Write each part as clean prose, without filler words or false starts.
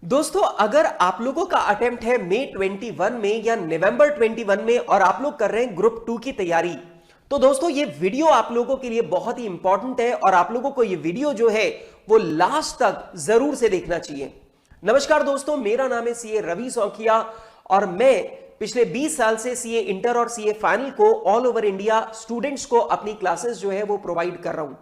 दोस्तों, अगर आप लोगों का अटेम्प्ट है मई 21 में या नवंबर 21 में और आप लोग कर रहे हैं ग्रुप 2 की तैयारी, तो दोस्तों ये वीडियो आप लोगों के लिए बहुत ही इंपॉर्टेंट है और आप लोगों को ये वीडियो जो है वो लास्ट तक जरूर से देखना चाहिए। नमस्कार दोस्तों, मेरा नाम है सीए रवि सौखिया और मैं पिछले 20 साल से सीए इंटर और सीए फाइनल को ऑल ओवर इंडिया स्टूडेंट्स को अपनी क्लासेस जो है वो प्रोवाइड कर रहा हूं।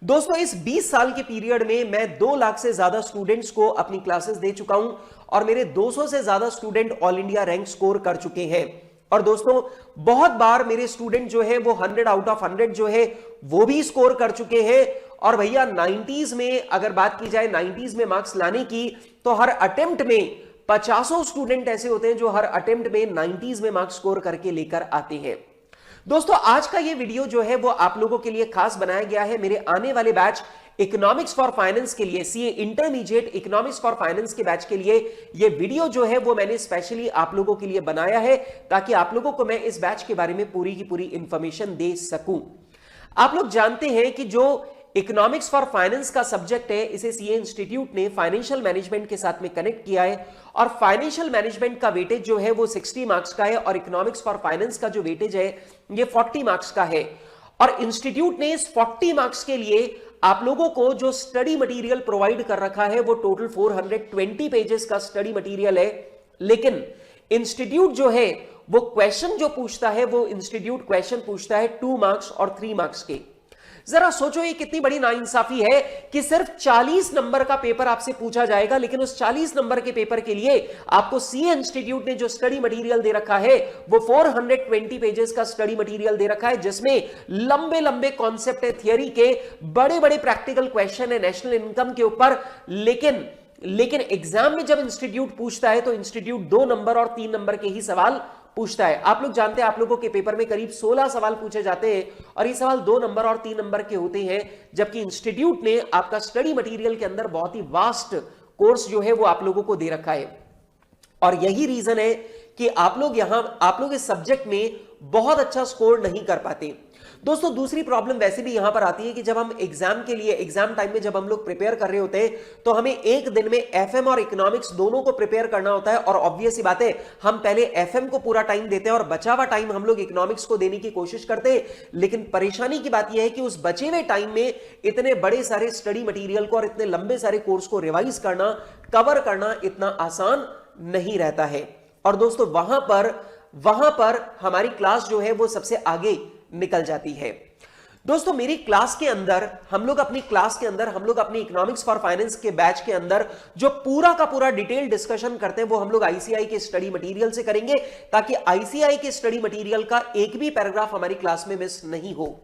दोस्तों, इस 20 साल के पीरियड में मैं 2 लाख से ज्यादा स्टूडेंट्स को अपनी क्लासेस दे चुका हूं और मेरे 200 से ज्यादा student all India rank score कर चुके हैं। और दोस्तों, बहुत बार मेरे स्टूडेंट जो है वो 100 आउट ऑफ 100 जो है वो भी स्कोर कर चुके हैं। और भैया 90s में अगर बात की जाए 90s में मार्क्स लाने की, तो हर अटेम्प्ट में 50 स्टूडेंट ऐसे होते हैं जो हर अटेम्प्ट में 90s में मार्क्स स्कोर करके लेकर आते हैं। दोस्तों, आज का ये वीडियो जो है वो आप लोगों के लिए खास बनाया गया है मेरे आने वाले बैच इकोनॉमिक्स फॉर फाइनेंस के लिए, CA intermediate economics for finance के बैच के लिए। ये वीडियो जो है वो मैंने स्पेशली आप लोगों के लिए बनाया है ताकि आप लोगों को मैं इस बैच के बारे में पूरी की पूरी इंफॉर्मेशन दे सकूं। आप लोग जानते हैं कि जो इकोनॉमिक्स फॉर फाइनेंस का सब्जेक्ट है, इसे सीए इंस्टीट्यूट ने फाइनेंशियल मैनेजमेंट के साथ में कनेक्ट किया है और फाइनेंशियल मैनेजमेंट का वेटेज जो है वो 60 मार्क्स का है और इकोनॉमिक्स फॉर फाइनेंस का जो वेटेज है ये 40 मार्क्स का है। और इंस्टीट्यूट ने इस 40 मार्क्स के लिए आप लोगों को जो स्टडी मटेरियल प्रोवाइड कर रखा है वो टोटल 420 पेजेस का स्टडी मटेरियल है। लेकिन इंस्टीट्यूट जो है वो क्वेश्चन जो पूछता है वो इंस्टीट्यूट क्वेश्चन पूछता है 2 मार्क्स और 3 मार्क्स के। जरा सोचो ये कितनी बड़ी नाइंसाफी है कि सिर्फ 40 नंबर का पेपर आपसे पूछा जाएगा, लेकिन उस 40 नंबर के पेपर के लिए आपको सीए इंस्टीट्यूट ने जो स्टडी मटेरियल दे रखा है वो 420 पेजेस का स्टडी मटेरियल दे रखा है, जिसमें लंबे लंबे कॉन्सेप्ट है थियरी के, बड़े बड़े प्रैक्टिकल क्वेश्चन है नेशनल इनकम के ऊपर। लेकिन एग्जाम में जब इंस्टीट्यूट पूछता है तो इंस्टीट्यूट 2 नंबर और 3 नंबर के ही सवाल पूछता है। आप लोग जानते हैं आप लोगों के पेपर में करीब 16 सवाल पूछे जाते हैं और ये सवाल 2 नंबर और 3 नंबर के होते हैं, जबकि इंस्टीट्यूट ने आपका स्टडी मटेरियल के अंदर बहुत ही वास्ट कोर्स जो है वो आप लोगों को दे रखा है। और यही रीजन है कि आप लोग इस सब्जेक्ट में बहुत अच्छा स्कोर नहीं कर पाते। दोस्तों, दूसरी प्रॉब्लम वैसे भी यहां पर आती है कि जब हम एग्जाम के लिए एग्जाम टाइम में जब हम लोग प्रिपेयर कर रहे होते हैं तो हमें एक दिन में एफएम और इकोनॉमिक्स दोनों को प्रिपेयर करना होता है। और ऑब्वियस सी बात है, हम पहले एफएम को पूरा टाइम देते हैं और बचा हुआ टाइम हम लोग इकोनॉमिक्स को देने की कोशिश करते हैं। लेकिन परेशानी की बात यह है कि उस बचे हुए टाइम में इतने बड़े सारे स्टडी मटीरियल को और इतने लंबे सारे कोर्स को रिवाइज करना, कवर करना इतना आसान नहीं रहता है। और दोस्तों, वहां पर हमारी क्लास जो है वो सबसे आगे निकल जाती है। दोस्तों, मेरी क्लास के अंदर हम लोग अपनी इकोनॉमिक्स फॉर फाइनेंस के बैच के अंदर जो पूरा का पूरा डिटेल डिस्कशन करते हैं वो हम लोग आईसीआई के स्टडी मटेरियल से करेंगे, ताकि आईसीआई के स्टडी मटेरियल का एक भी पैराग्राफ हमारी क्लास में मिस नहीं हो।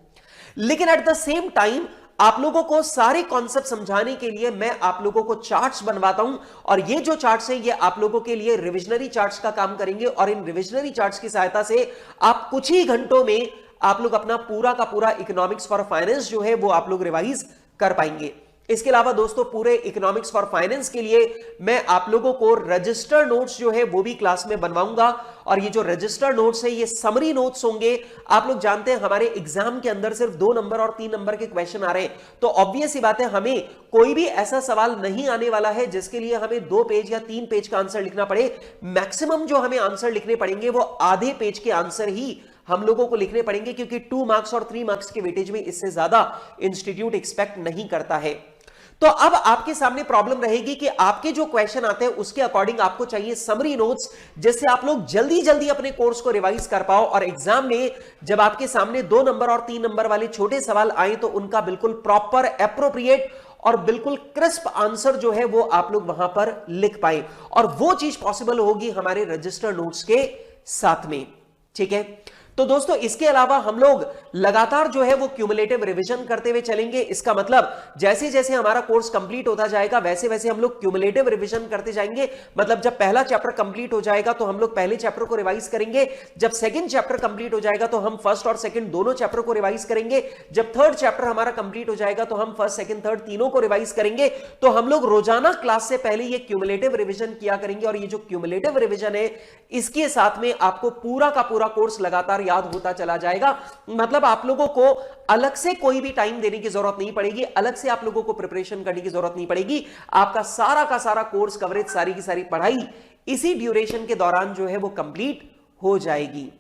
लेकिन एट द सेम टाइम आप लोगों को सारे कॉन्सेप्ट समझाने के लिए मैं आप लोगों को चार्ट्स बनवाता हूं और ये जो चार्ट्स हैं ये आप लोगों के लिए रिविजनरी चार्ट्स का काम करेंगे और इन रिविजनरी चार्ट्स की सहायता से आप कुछ ही घंटों में आप लोग अपना पूरा का पूरा इकोनॉमिक्स फॉर फाइनेंस जो है वो आप लोग रिवाइज कर पाएंगे। इसके अलावा दोस्तों, पूरे इकोनॉमिक्स फॉर फाइनेंस के लिए मैं आप लोगों को रजिस्टर नोट्स जो है वो भी क्लास में बनवाऊंगा और ये जो रजिस्टर नोट्स है ये समरी नोट्स होंगे। आप लोग जानते हैं हमारे एग्जाम के अंदर सिर्फ 2 नंबर और 3 नंबर के क्वेश्चन आ रहे हैं, तो ऑब्वियस सी बात है हमें कोई भी ऐसा सवाल नहीं आने वाला है जिसके लिए हमें 2 पेज या 3 पेज का आंसर लिखना पड़े। मैक्सिमम जो हमें आंसर लिखने पड़ेंगे वो आधे पेज के आंसर ही हम लोगों को लिखने पड़ेंगे, क्योंकि 2 मार्क्स और 3 मार्क्स के वेटेज में इससे ज्यादा इंस्टीट्यूट एक्सपेक्ट नहीं करता है। तो अब आपके सामने प्रॉब्लम रहेगी कि आपके जो क्वेश्चन आते हैं उसके अकॉर्डिंग आपको चाहिए समरी नोट्स, जिससे आप लोग जल्दी जल्दी अपने कोर्स को रिवाइज कर पाओ और एग्जाम में जब आपके सामने 2 नंबर और 3 नंबर वाले छोटे सवाल आए तो उनका बिल्कुल प्रॉपर, एप्रोप्रिएट और बिल्कुल क्रिस्प आंसर जो है वो आप लोग वहां पर लिख पाए। और वो चीज पॉसिबल होगी हमारे रजिस्टर नोट्स के साथ में। ठीक है, तो दोस्तों, इसके अलावा हम लोग लगातार जो है वो क्यूमुलेटिव रिवीजन करते हुए चलेंगे। इसका मतलब जैसे जैसे हमारा कोर्स कंप्लीट होता जाएगा वैसे वैसे हम लोग क्यूमुलेटिव रिवीजन करते जाएंगे। मतलब जब पहला चैप्टर कंप्लीट हो जाएगा तो हम लोग पहले चैप्टर को रिवाइज करेंगे, जब सेकंड चैप्टर कंप्लीट हो जाएगा तो हम फर्स्ट और सेकंड दोनों चैप्टर को रिवाइज करेंगे, जब थर्ड चैप्टर हमारा कंप्लीट हो जाएगा तो हम फर्स्ट, सेकंड, थर्ड तीनों को रिवाइज करेंगे। तो हम लोग रोजाना क्लास से पहले ये क्यूमुलेटिव रिवीजन किया करेंगे और ये जो क्यूमुलेटिव रिवीजन है इसके साथ में आपको पूरा का पूरा कोर्स लगातार याद होता चला जाएगा। मतलब आप लोगों को अलग से कोई भी टाइम देने की जरूरत नहीं पड़ेगी, अलग से आप लोगों को प्रिपरेशन करने की जरूरत नहीं पड़ेगी। आपका सारा का सारा कोर्स कवरेज, सारी की सारी पढ़ाई इसी ड्यूरेशन के दौरान जो है वो कंप्लीट हो जाएगी।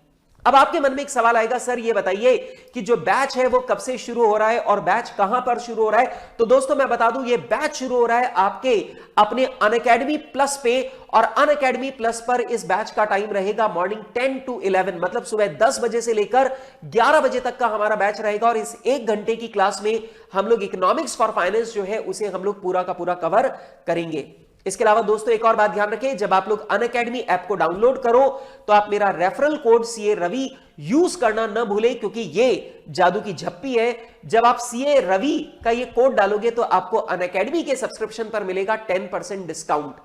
अब आपके मन में एक सवाल आएगा, सर ये बताइए कि जो बैच है वो कब से शुरू हो रहा है और बैच कहां पर शुरू हो रहा है। तो दोस्तों मैं बता दूं, ये बैच शुरू हो रहा है आपके अपने अनअकैडमी प्लस पे, और अनअकैडमी प्लस पर इस बैच का टाइम रहेगा मॉर्निंग 10 to 11, मतलब सुबह 10 बजे से लेकर 11 बजे तक का हमारा बैच रहेगा। और इस 1 घंटे की क्लास में हम लोग इकोनॉमिक्स फॉर फाइनेंस जो है उसे हम लोग पूरा का पूरा कवर करेंगे। इसके अलावा दोस्तों एक और बात ध्यान रखें, जब आप लोग अनअकैडमी ऐप को डाउनलोड करो तो आप मेरा referral code CA Ravi use करना न भूलें, क्योंकि ये जादू की झप्पी है। जब आप सीए रवि का ये कोड डालोगे तो आपको अनअकैडमी के सब्सक्रिप्शन पर मिलेगा 10% डिस्काउंट।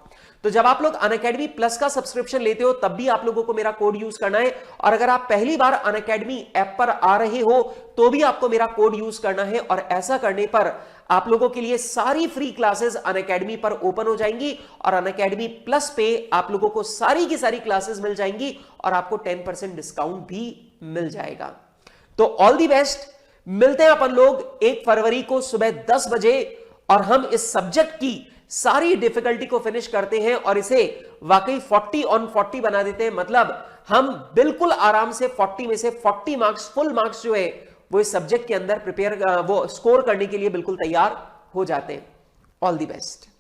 तो जब आप लोग अनअकैडमी प्लस का सब्सक्रिप्शन लेते हो तब भी आप लोगों को मेरा कोड यूज करना है, और अगर आप पहली बार अनअकैडमी ऐप पर आ रहे हो तो भी आपको मेरा कोड यूज करना है। और ऐसा करने पर आप लोगों के लिए सारी फ्री क्लासेस अनअकैडमी पर ओपन हो जाएंगी, और अनअकैडमी प्लस पे आप लोगों को सारी की सारी क्लासेस मिल जाएंगी, और आपको 10% डिस्काउंट भी मिल जाएगा। तो ऑल दी बेस्ट, मिलते हैं अपन लोग 1 फरवरी को सुबह 10 बजे, और हम इस सब्जेक्ट की सारी डिफिकल्टी को फिनिश करते हैं और इसे वाकई 40 on 40 बना देते हैं। मतलब हम बिल्कुल आराम से 40 में से 40 मार्क्स, फुल मार्क्स जो है वो इस सब्जेक्ट के अंदर वो स्कोर करने के लिए बिल्कुल तैयार हो जाते हैं। All the best.